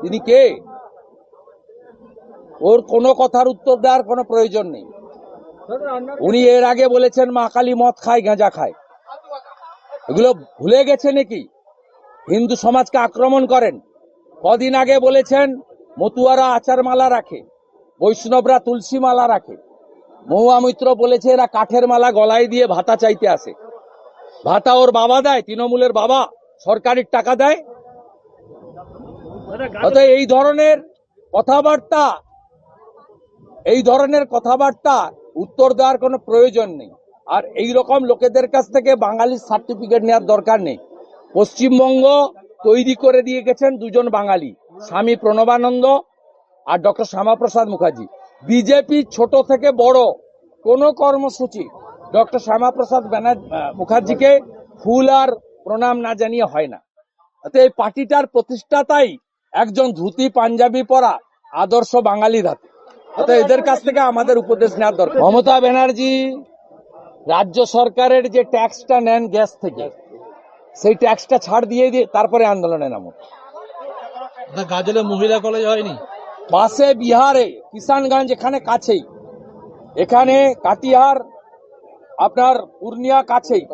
তিনি কে? ওর কোনো কথার উত্তর দেওয়ার কোনো প্রয়োজন নেই। উনি এর আগে বলেছেন মা কালী মদ খায়, গাঁজা খায়। এগুলো ভুলে গেছে নাকি? হিন্দু সমাজকে আক্রমণ করেন। কদিন আগে বলেছেন মতুয়ারা আচার মালা রাখে, বৈষ্ণবরা তুলসী মালা রাখে। মহুয়া মৈত্র বলেছে এরা কাঠের মালা গলায় দিয়ে ভাতা চাইতে আসে। ভাতা ওর বাবা দেয়, তৃণমূলের বাবা সরকারের টাকা দেয়। এই ধরনের কথাবার্তা উত্তর দেওয়ার কোনো প্রয়োজন নেই। আর এই রকম লোকেদের কাছ থেকে বাঙালির সার্টিফিকেট নেওয়ার দরকার নেই। পশ্চিমবঙ্গ তৈরি করে দিয়ে গেছেন দুজন বাঙালি, স্বামী প্রণবানন্দ আর ডক্টর শ্যামাপ্রসাদ মুখার্জি। বিজেপি ছোট থেকে বড় কোন কর্মসূচি ডক্টর শ্যামাপ্রসাদ মুখার্জিকে ফুল আর প্রণাম না জানিয়ে হয় না। এই পার্টিটার প্রতিষ্ঠাতাই একজন ধুতি পাঞ্জাবি পরা আদর্শ বাঙালির হাতে। এদের কাছ থেকে আমাদের উপদেশ নেওয়ার দরকার। মমতা ব্যানার্জি রাজ্য সরকারের যে ট্যাক্সটা নেন গ্যাস থেকে, সেই ট্যাক্সটা ছাড় দিয়ে তারপরে আন্দোলনে নামো। গাজলে মহিলা কলেজ হয়নি, পাশে বিহারে কিষানগঞ্জ, এখানে কাছেই, এখানে কাটিহার আপনার পূর্ণিয়া কাছেই,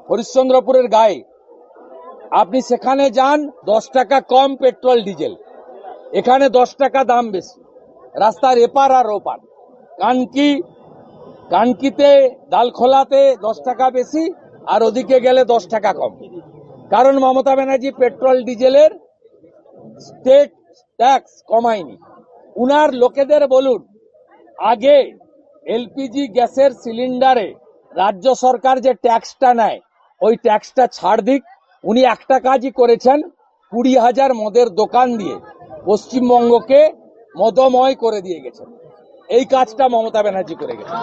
হরিশ্চন্দ্রপুরের গায়ে। আপনি সেখানে যান, 10 টাকা কম পেট্রোল ডিজেল, এখানে 10 টাকা দাম বেশি। রাস্তার এপার আর ওপার। কানকিতে ডালখোলাতে 10 টাকা বেশি, আর ওদিকে গেলে 10 টাকা কম। কারণ মমতা ব্যানার্জি পেট্রোল ডিজেলের স্টেট ট্যাক্স কমায়নি। উনার লোকেদের বলুন, আগে এলপিজি গ্যাসের সিলিন্ডারে রাজ্য সরকার যে ট্যাক্সটা নেয় ওই ট্যাক্সটা ছাড় দিক। উনি একটা কাজই করেছেন, 20,000 মদের দোকান দিয়ে পশ্চিমবঙ্গকে মদময় করে দিয়ে গেছেন। এই কাজটা মমতা ব্যানার্জি করে গেছেন।